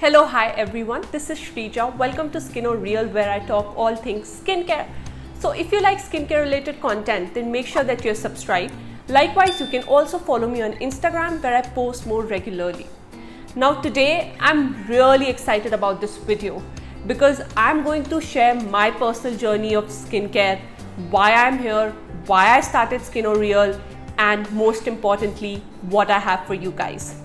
Hello, hi everyone. This is Shrija. Welcome to Skin or Real, where I talk all things skincare. So if you like skincare related content, then make sure that you're subscribed. Likewise, you can also follow me on Instagram, where I post more regularly. Now today, I'm really excited about this video because I'm going to share my personal journey of skincare, why I'm here, why I started Skin or Real, and most importantly, what I have for you guys.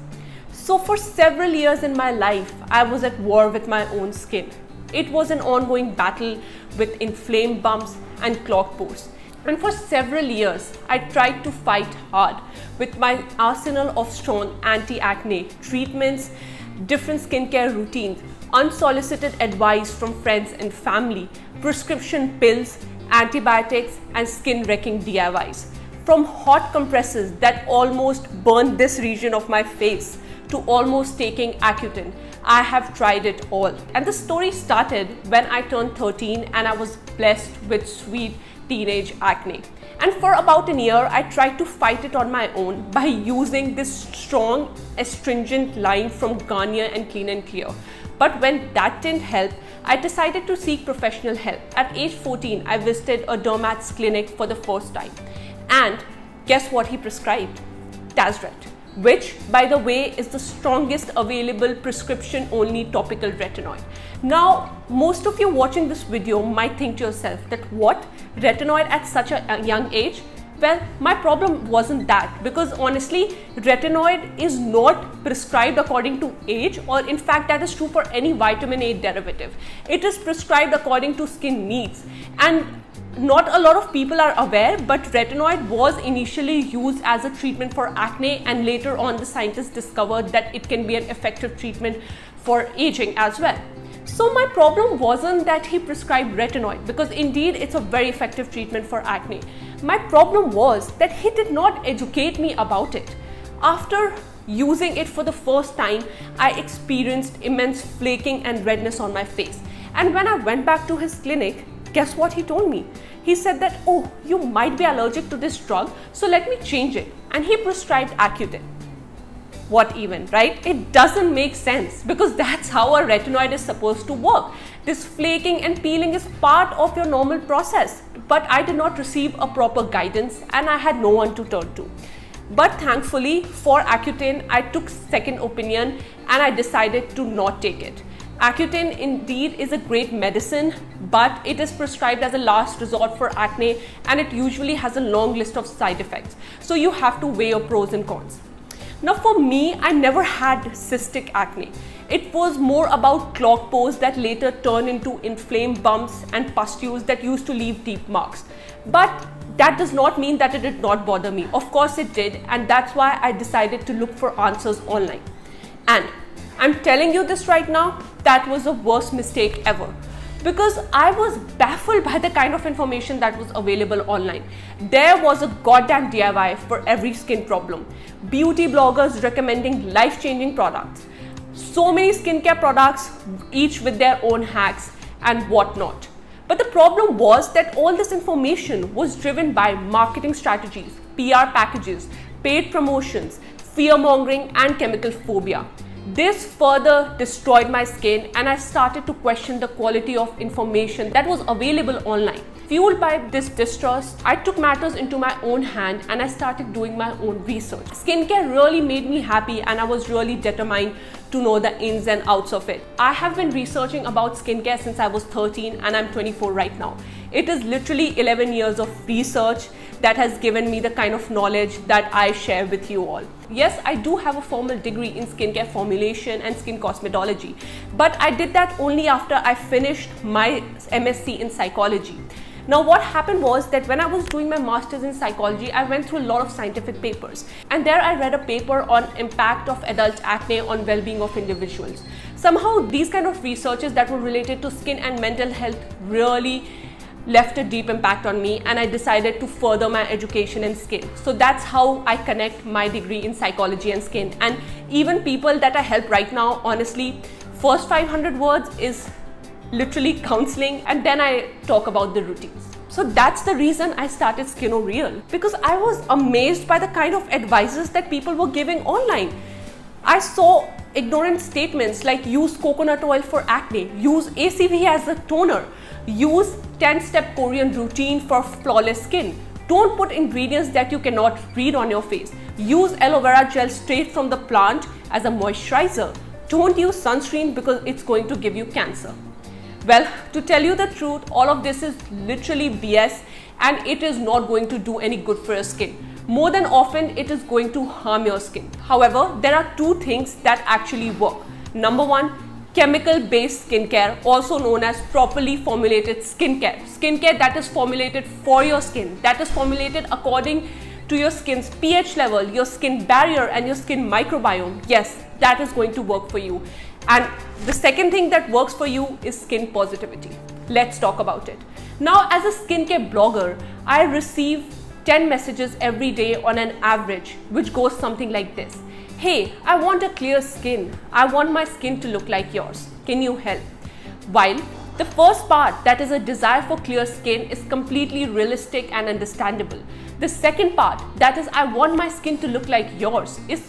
So for several years in my life, I was at war with my own skin. It was an ongoing battle with inflamed bumps and clogged pores. And for several years, I tried to fight hard with my arsenal of strong anti-acne treatments, different skincare routines, unsolicited advice from friends and family, prescription pills, antibiotics, and skin-wrecking DIYs. From hot compresses that almost burned this region of my face to almost taking Accutane, I have tried it all. And the story started when I turned 13 and I was blessed with sweet teenage acne. And for about a year, I tried to fight it on my own by using this strong astringent line from Garnier and Clean and Clear. But when that didn't help, I decided to seek professional help. At age 14, I visited a dermat's clinic for the first time. And guess what he prescribed? Tazret, which by the way is the strongest available prescription only topical retinoid. Now most of you watching this video might think to yourself that what, retinoid at such a young age? Well, my problem wasn't that, because honestly retinoid is not prescribed according to age, or in fact that is true for any vitamin A derivative. It is prescribed according to skin needs, and not a lot of people are aware, but retinoid was initially used as a treatment for acne, and later on the scientists discovered that it can be an effective treatment for aging as well. So my problem wasn't that he prescribed retinoid, because indeed it's a very effective treatment for acne. My problem was that he did not educate me about it. After using it for the first time, I experienced immense flaking and redness on my face. And when I went back to his clinic, guess what he told me? He said that, oh, you might be allergic to this drug, so let me change it. And he prescribed Accutane. What even, right? It doesn't make sense, because that's how a retinoid is supposed to work. This flaking and peeling is part of your normal process. But I did not receive a proper guidance and I had no one to turn to. But thankfully for Accutane, I took second opinion and I decided to not take it. Accutane indeed is a great medicine, but it is prescribed as a last resort for acne, and it usually has a long list of side effects. So you have to weigh your pros and cons. Now for me, I never had cystic acne. It was more about clogged pores that later turned into inflamed bumps and pustules that used to leave deep marks. But that does not mean that it did not bother me. Of course it did, and that's why I decided to look for answers online. And I'm telling you this right now, that was the worst mistake ever, because I was baffled by the kind of information that was available online. There was a goddamn DIY for every skin problem. Beauty bloggers recommending life-changing products. So many skincare products, each with their own hacks and whatnot. But the problem was that all this information was driven by marketing strategies, PR packages, paid promotions, fear-mongering, and chemical phobia. This further destroyed my skin, and I started to question the quality of information that was available online. Fueled by this distrust, I took matters into my own hand and I started doing my own research. Skincare really made me happy, and I was really determined to know the ins and outs of it. I have been researching about skincare since I was 13 and I'm 24 right now. It is literally 11 years of research that has given me the kind of knowledge that I share with you all. Yes, I do have a formal degree in skincare formulation and skin cosmetology, but I did that only after I finished my MSc in psychology. Now what happened was that when I was doing my master's in psychology, I went through a lot of scientific papers, and there I read a paper on impact of adult acne on well-being of individuals. Somehow these kind of researches that were related to skin and mental health really left a deep impact on me, and I decided to further my education in skin. So that's how I connect my degree in psychology and skin. And even people that I help right now, honestly, first 500 words is literally counseling, and then I talk about the routines. So that's the reason I started Skin or Real, because I was amazed by the kind of advices that people were giving online. I saw ignorant statements like use coconut oil for acne, use ACV as a toner, use 10-step Korean routine for flawless skin. Don't put ingredients that you cannot read on your face. Use aloe vera gel straight from the plant as a moisturizer. Don't use sunscreen because it's going to give you cancer. Well, to tell you the truth, all of this is literally BS and it is not going to do any good for your skin. More than often, it is going to harm your skin. However, there are two things that actually work. Number one, chemical-based skincare, also known as properly formulated skincare. Skincare that is formulated for your skin, that is formulated according to your skin's pH level, your skin barrier and your skin microbiome. Yes, that is going to work for you. And the second thing that works for you is skin positivity. Let's talk about it. Now, as a skincare blogger, I receive 10 messages every day on an average, which goes something like this. Hey, I want a clear skin. I want my skin to look like yours. Can you help? While the first part, that is a desire for clear skin, is completely realistic and understandable. The second part, that is I want my skin to look like yours, is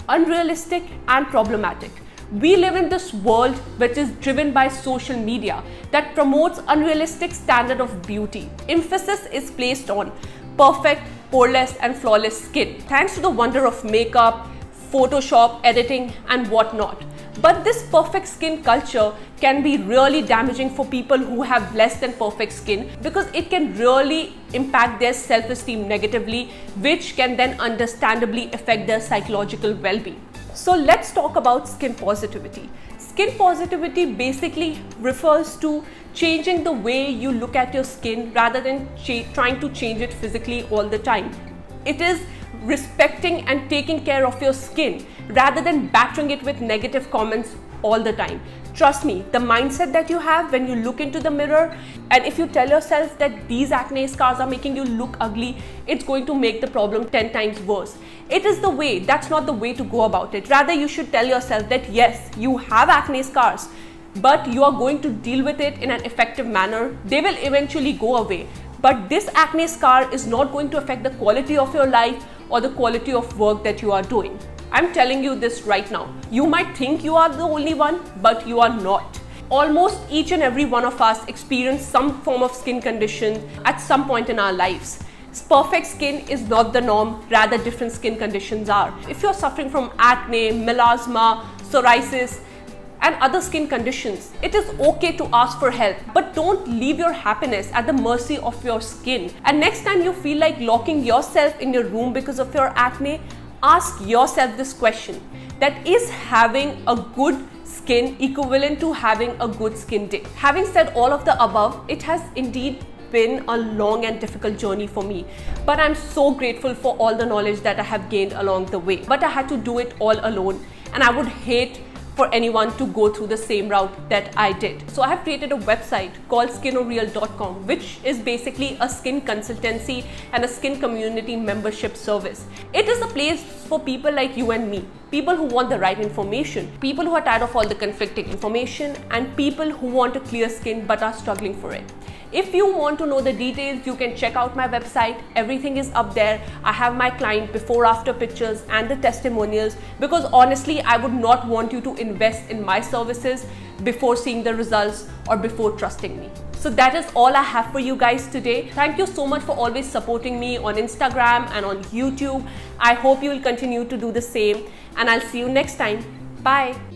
unrealistic and problematic. We live in this world which is driven by social media that promotes unrealistic standard of beauty. Emphasis is placed on perfect, poreless and flawless skin, thanks to the wonder of makeup, Photoshop, editing and whatnot. But this perfect skin culture can be really damaging for people who have less than perfect skin, because it can really impact their self-esteem negatively, which can then understandably affect their psychological well-being. So let's talk about skin positivity. Skin positivity basically refers to changing the way you look at your skin rather than trying to change it physically all the time. It is respecting and taking care of your skin rather than battering it with negative comments all the time. Trust me, the mindset that you have when you look into the mirror, and if you tell yourself that these acne scars are making you look ugly, it's going to make the problem 10 times worse. It is the way, that's not the way to go about it. Rather, you should tell yourself that yes, you have acne scars, but you are going to deal with it in an effective manner. They will eventually go away. But this acne scar is not going to affect the quality of your life or the quality of work that you are doing. I'm telling you this right now. You might think you are the only one, but you are not. Almost each and every one of us experience some form of skin condition at some point in our lives. Perfect skin is not the norm, rather different skin conditions are. If you're suffering from acne, melasma, psoriasis, and other skin conditions, it is okay to ask for help, but don't leave your happiness at the mercy of your skin. And next time you feel like locking yourself in your room because of your acne, ask yourself this question, that is having a good skin equivalent to having a good skin day? Having said all of the above, it has indeed been a long and difficult journey for me, but I'm so grateful for all the knowledge that I have gained along the way. But I had to do it all alone, and I would hate for anyone to go through the same route that I did. So I have created a website called skinoreal.com, which is basically a skin consultancy and a skin community membership service. It is a place for people like you and me, people who want the right information, people who are tired of all the conflicting information, and people who want a clear skin but are struggling for it. If you want to know the details, you can check out my website. Everything is up there. I have my client before after pictures and the testimonials, because honestly, I would not want you to invest in my services before seeing the results or before trusting me. So that is all I have for you guys today. Thank you so much for always supporting me on Instagram and on YouTube. I hope you will continue to do the same, and I'll see you next time. Bye.